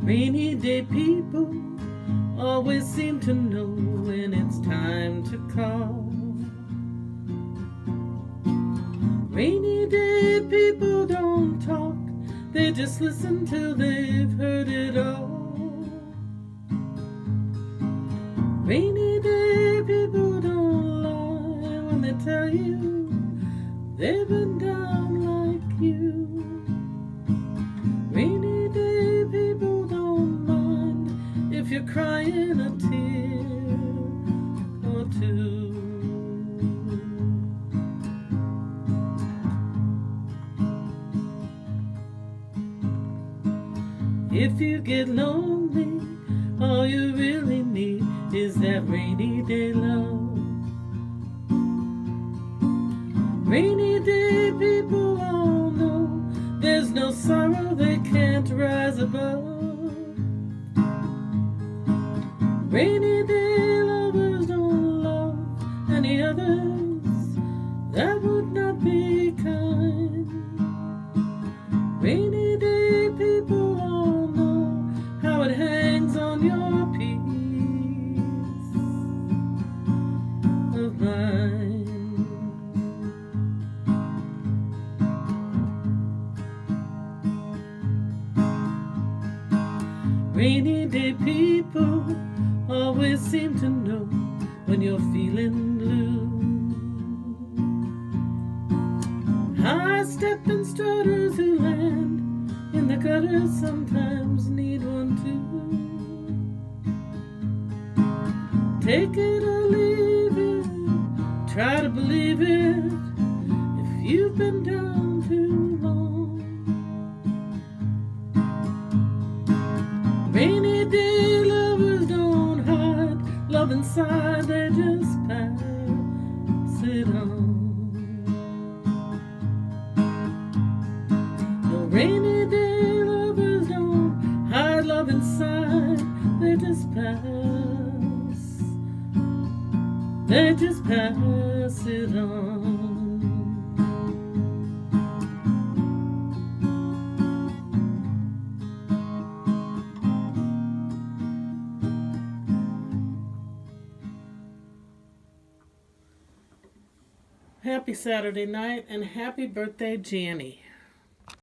Rainy day people always seem to know when it's time to call. Rainy day people don't talk, they just listen till they've heard it all. Rainy day people don't lie when they tell you they've been down like you. Rainy day people don't mind if you're crying a tear or two. If you get lonely, all you really need is that rainy day love. Rainy day people all know there's no sorrow they can't rise above. Rainy day lovers don't love any others, that would not be kind. Rainy day people all know how it hangs on your peace of mind. Rainy day people always seem to know when you're feeling blue. High-stepping strutters who land in the gutter sometimes need one too. Take it or leave it, try to believe it if you've been down too long. Rainy day lovers don't hide love inside, they just pass it on. No, rainy day lovers don't hide love inside, they just pass it on. Happy Saturday night and happy birthday, Jannie.